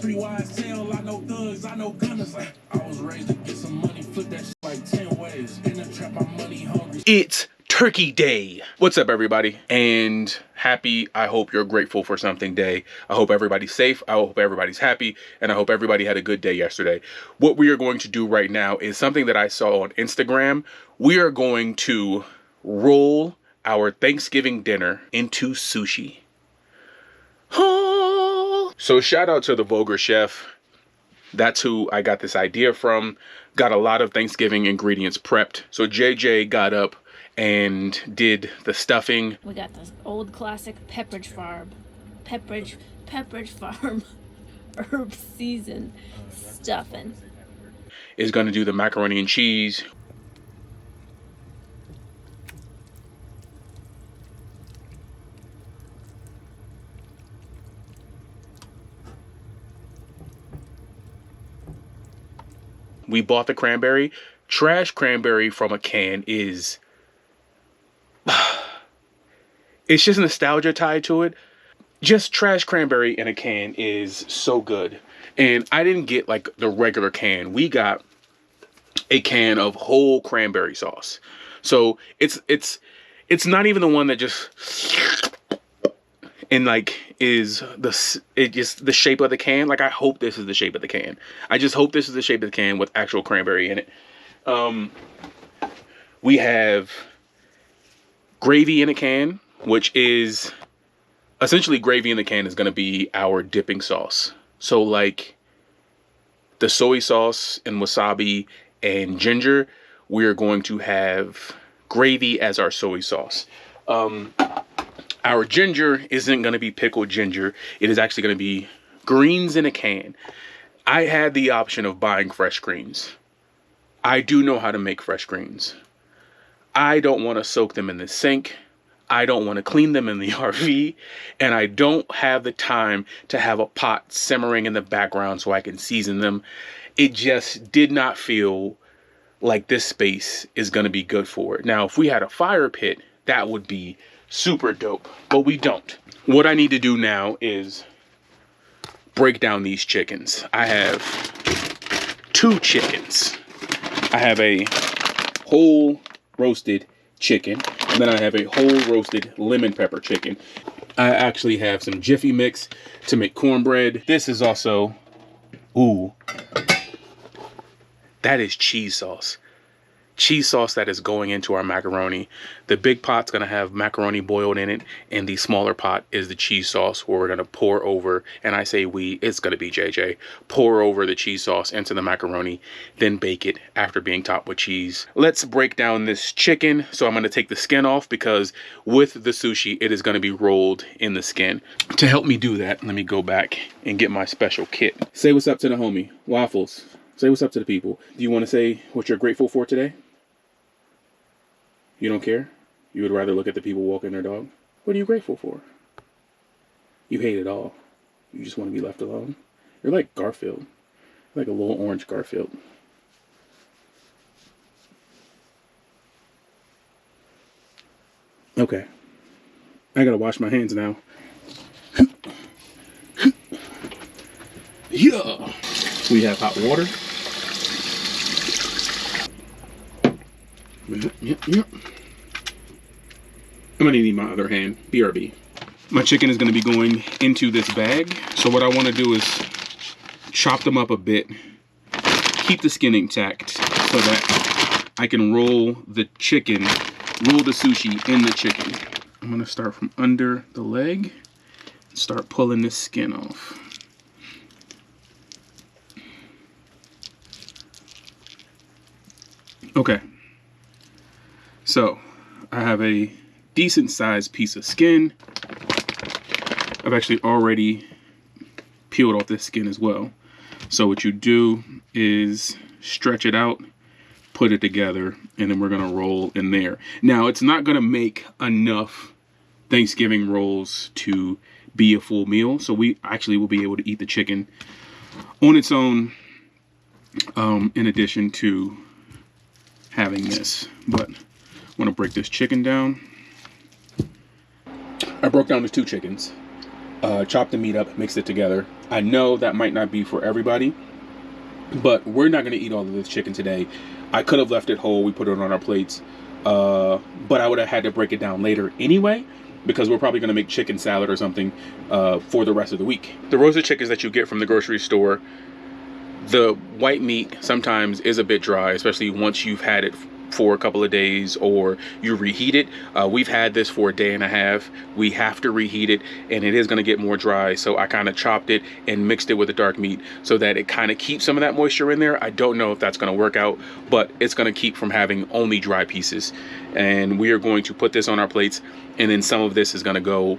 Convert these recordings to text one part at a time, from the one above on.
Streetwise tell, I know thugs, I know gunners. I was raised to get some money, flip that shit like 10 ways. In the trap, my money hungry. It's Turkey Day. What's up, everybody? And happy, I hope you're grateful for something day. I hope everybody's safe. I hope everybody's happy. And I hope everybody had a good day yesterday. What we are going to do right now is something that I saw on Instagram. We are going to roll our Thanksgiving dinner into sushi. So shout out to the Vulgar Chef. That's who I got this idea from. Got a lot of Thanksgiving ingredients prepped. So JJ got up and did the stuffing. We got this old classic Pepperidge Farm herb season stuffing. Is going to do the macaroni and cheese. We bought the cranberry. Trash cranberry from a can is... it's just nostalgia tied to it. Just trash cranberry in a can is so good. And I didn't get like the regular can. We got a can of whole cranberry sauce. So it's not even the one that just... and like is the shape of the can. Like, I hope this is the shape of the can. I just hope this is the shape of the can with actual cranberry in it. We have gravy in a can, which is essentially gravy in the can is going to be our dipping sauce. So like the soy sauce and wasabi and ginger, we're going to have gravy as our soy sauce. Our ginger isn't going to be pickled ginger. It is actually going to be greens in a can. I had the option of buying fresh greens. I do know how to make fresh greens. I don't want to soak them in the sink. I don't want to clean them in the RV. And I don't have the time to have a pot simmering in the background so I can season them. It just did not feel like this space is going to be good for it. Now, if we had a fire pit, that would be super dope, but we don't. What I need to do now is break down these chickens. I have 2 chickens. I have a whole roasted chicken, and then I have a whole roasted lemon pepper chicken. I actually have some Jiffy mix to make cornbread. This is also, ooh, that is cheese sauce. Cheese sauce that is going into our macaroni. The big pot's gonna have macaroni boiled in it, and the smaller pot is the cheese sauce where we're gonna pour over, and I say we, it's gonna be JJ, pour over the cheese sauce into the macaroni, then bake it after being topped with cheese. Let's break down this chicken. So I'm gonna take the skin off because with the sushi, it is gonna be rolled in the skin. To help me do that, let me go back and get my special kit. Say what's up to the homie, Waffles. Say what's up to the people. Do you wanna say what you're grateful for today? You don't care? You would rather look at the people walking their dog? What are you grateful for? You hate it all. You just want to be left alone? You're like Garfield. You're like a little orange Garfield. Okay. I gotta wash my hands now. Yeah. We have hot water. Yep. I'm gonna need my other hand. BRB. My chicken is gonna be going into this bag. So what I wanna do is chop them up a bit, keep the skin intact so that I can roll the sushi in the chicken. I'm gonna start from under the leg and start pulling this skin off. Okay. So, I have a decent sized piece of skin. I've actually already peeled off this skin as well. So what you do is stretch it out, put it together, and then we're gonna roll in there. Now, it's not gonna make enough Thanksgiving rolls to be a full meal. So we actually will be able to eat the chicken on its own, in addition to having this. But I want to break this chicken down. I broke down the 2 chickens. chopped the meat up, mixed it together. I know that might not be for everybody, but we're not going to eat all of this chicken today. I could have left it whole. We put it on our plates. But I would have had to break it down later anyway, because we're probably going to make chicken salad or something for the rest of the week. The roasted chickens that you get from the grocery store, the white meat sometimes is a bit dry, especially once you've had it for a couple of days or you reheat it. We've had this for a day and a half. We have to reheat it, and it is going to get more dry. So I kind of chopped it and mixed it with the dark meat so that it kind of keeps some of that moisture in there. I don't know if that's going to work out, but it's going to keep from having only dry pieces. And we are going to put this on our plates, and then some of this is going to go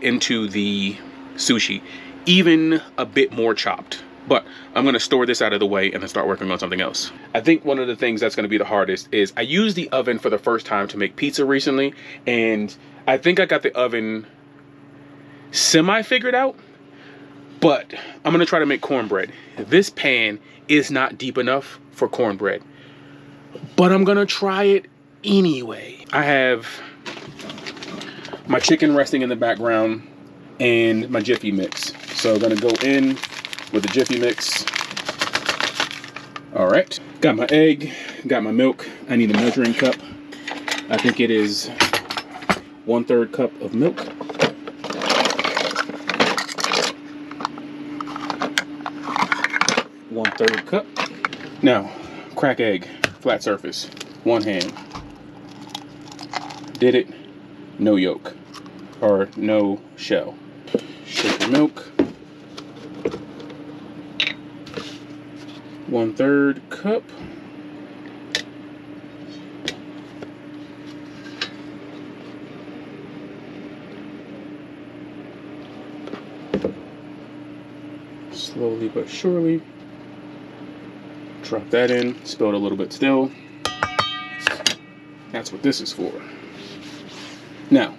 into the sushi, even a bit more chopped. But I'm going to store this out of the way and then start working on something else. I think one of the things that's going to be the hardest is I used the oven for the first time to make pizza recently, and I think I got the oven semi figured out, but I'm going to try to make cornbread. This pan is not deep enough for cornbread, but I'm going to try it anyway. I have my chicken resting in the background and my Jiffy mix. So I'm going to go in with the Jiffy mix. All right, got my egg, got my milk. I need a measuring cup. I think it is 1/3 cup of milk. One-third cup. Now, crack egg, flat surface, one hand. Did it, no yolk, or no shell. Shake the milk. 1/3 cup. Slowly but surely. Drop that in, spill it a little bit still. That's what this is for. Now,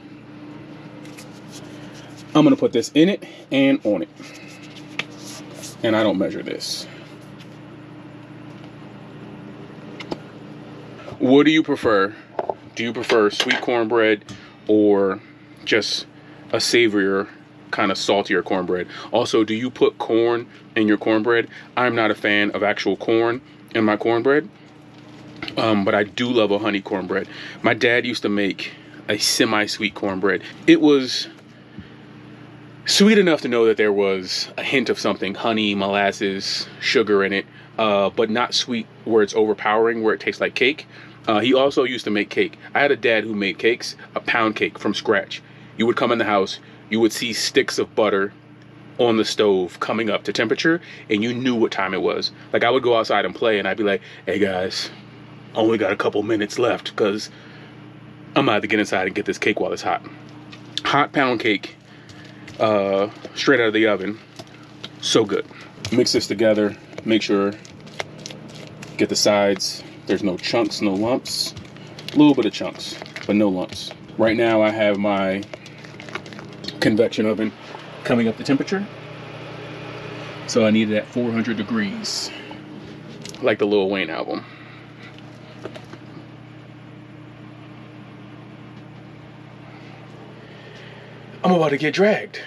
I'm gonna put this in it and on it. And I don't measure this. What do you prefer? Do you prefer sweet cornbread or just a savorier, kind of saltier cornbread? Also, do you put corn in your cornbread? I'm not a fan of actual corn in my cornbread, but I do love a honey cornbread. My dad used to make a semi-sweet cornbread. It was sweet enough to know that there was a hint of something, honey, molasses, sugar in it, but not sweet where it's overpowering, where it tastes like cake. He also used to make cake. I had a dad who made cakes, a pound cake from scratch. You would come in the house, you would see sticks of butter on the stove coming up to temperature, and you knew what time it was. Like, I would go outside and play, and I'd be like, hey guys, only got a couple minutes left because I'm about to get inside and get this cake while it's hot. Hot pound cake, straight out of the oven. So good. Mix this together, make sure, get the sides. There's no chunks, no lumps. A little bit of chunks, but no lumps. Right now I have my convection oven coming up to temperature. So I need it at 400 degrees, like the Lil Wayne album. I'm about to get dragged.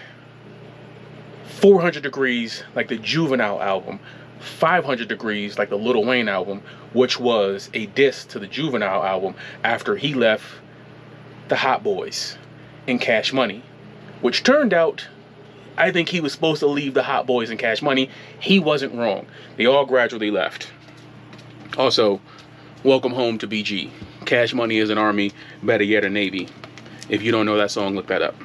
400 degrees, like the Juvenile album. 500 degrees, like the Lil Wayne album, which was a diss to the Juvenile album after he left the Hot Boys in Cash Money, which turned out, I think he was supposed to leave the Hot Boys in Cash Money. He wasn't wrong. They all gradually left. Also, welcome home to BG. Cash Money is an army, better yet a navy. If you don't know that song, look that up.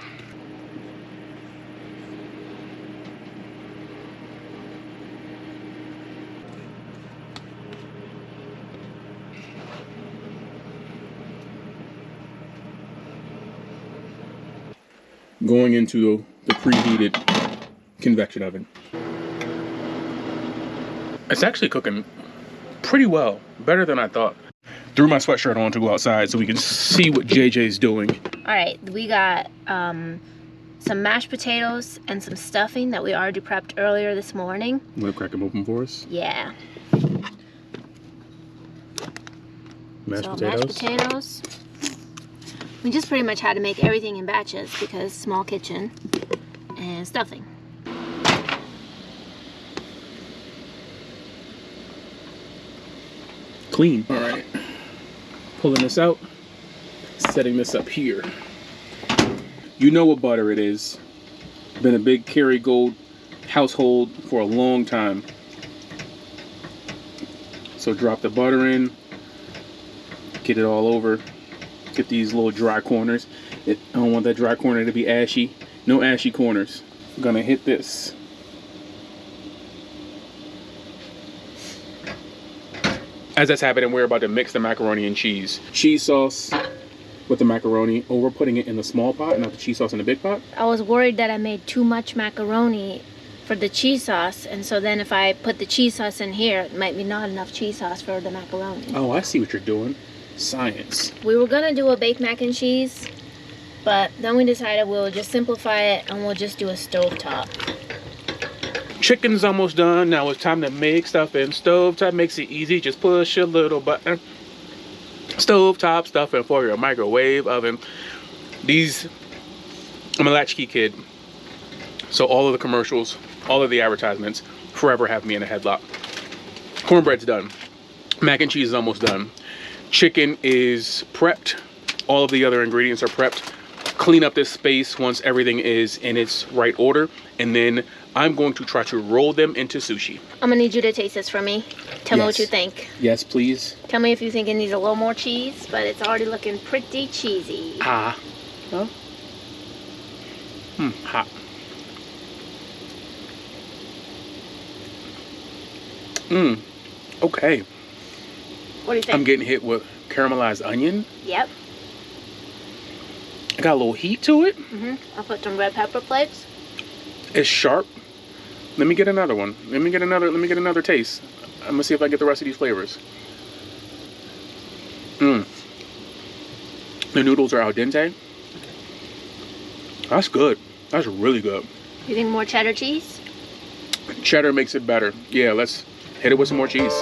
Going into the preheated convection oven. It's actually cooking pretty well, better than I thought. Threw my sweatshirt on to go outside so we can see what JJ's doing. All right, we got some mashed potatoes and some stuffing that we already prepped earlier this morning. You want to crack them open for us? Yeah. Mashed potatoes. We just pretty much had to make everything in batches because small kitchen. and stuffing. Clean. All right. Pulling this out, setting this up here. You know what butter it is. Been a big Kerrygold household for a long time. So drop the butter in, get it all over, get these little dry corners. I don't want that dry corner to be ashy. No ashy corners. I'm gonna hit this. As that's happening, we're about to mix the macaroni and cheese. Cheese sauce with the macaroni, or we're putting it in the small pot, not the cheese sauce in the big pot. I was worried that I made too much macaroni for the cheese sauce, and so then if I put the cheese sauce in here, it might be not enough cheese sauce for the macaroni. Oh, I see what you're doing. Science. We were gonna do a baked mac and cheese, but then we decided we'll just simplify it and we'll just do a stovetop. Chicken's almost done. Now it's time to make stuffing. Stovetop makes it easy. Just push a little button. Stovetop stuffing for your microwave oven. I'm a latchkey kid, so all of the commercials, all of the advertisements, forever have me in a headlock. Cornbread's done. Mac and cheese is almost done. Chicken is prepped. All of the other ingredients are prepped. Clean up this space once everything is in its right order, and then I'm going to try to roll them into sushi. I'm gonna need you to taste this for me. Tell me what you think. Yes, please. Tell me if you think it needs a little more cheese, but it's already looking pretty cheesy. Ah. Huh? Hot. Okay. What do you think? I'm getting hit with caramelized onion. Yep. I got a little heat to it. I'll put some red pepper flakes. It's sharp. Let me get another one. Let me get another taste. I'm gonna see if I get the rest of these flavors. The noodles are al dente. That's good. That's really good. You think more cheddar cheese? Cheddar makes it better. Yeah, let's hit it with some more cheese.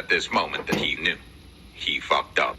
at this moment that he knew. He fucked up.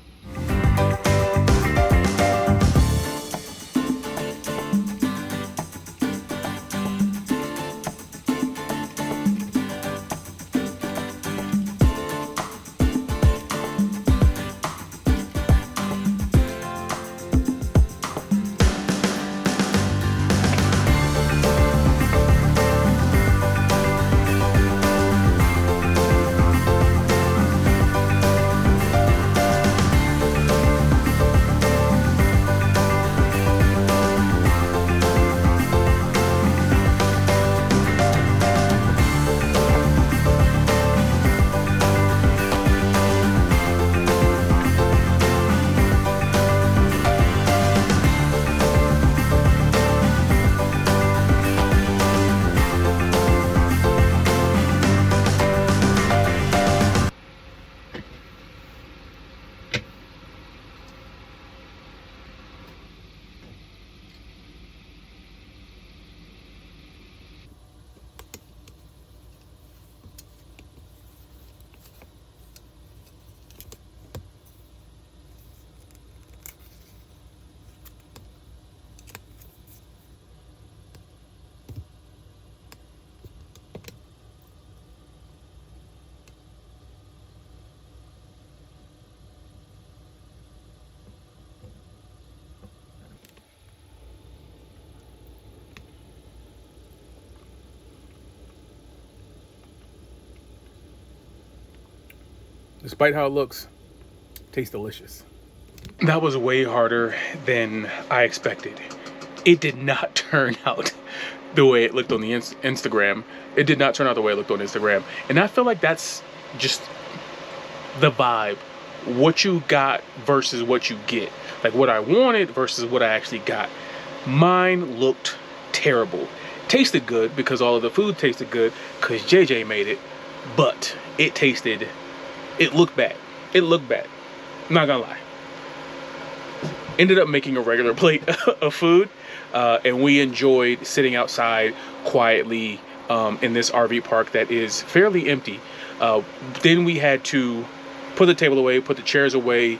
Despite how it looks, tastes delicious. That was way harder than I expected. It did not turn out the way it looked on the Instagram. It did not turn out the way it looked on Instagram. And I feel like that's just the vibe. What you got versus what you get. Like what I wanted versus what I actually got. Mine looked terrible. Tasted good because all of the food tasted good because JJ made it. But it looked bad. It looked bad. I'm not gonna lie. Ended up making a regular plate of food, and we enjoyed sitting outside quietly in this RV park that is fairly empty. Then we had to put the table away, put the chairs away,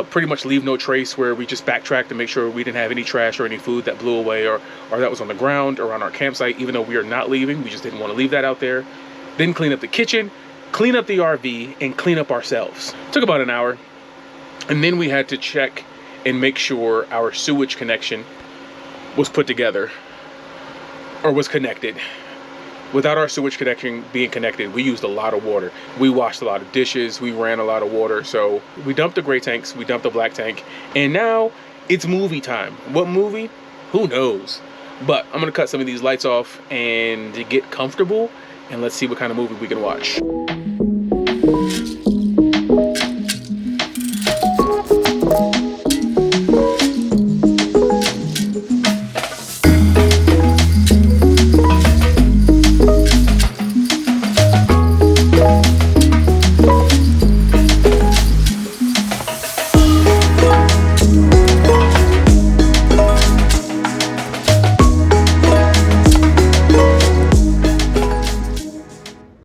pretty much leave no trace, where we just backtracked to make sure we didn't have any trash or any food that blew away or that was on the ground around our campsite, even though we are not leaving. We just didn't want to leave that out there. Then clean up the kitchen, clean up the RV, and clean up ourselves. Took about an hour. And then we had to check and make sure our sewage connection was put together or was connected. Without our sewage connection being connected, we used a lot of water. We washed a lot of dishes, we ran a lot of water. So we dumped the gray tanks, we dumped the black tank, and now it's movie time. What movie? Who knows? But I'm gonna cut some of these lights off and get comfortable, and let's see what kind of movie we can watch.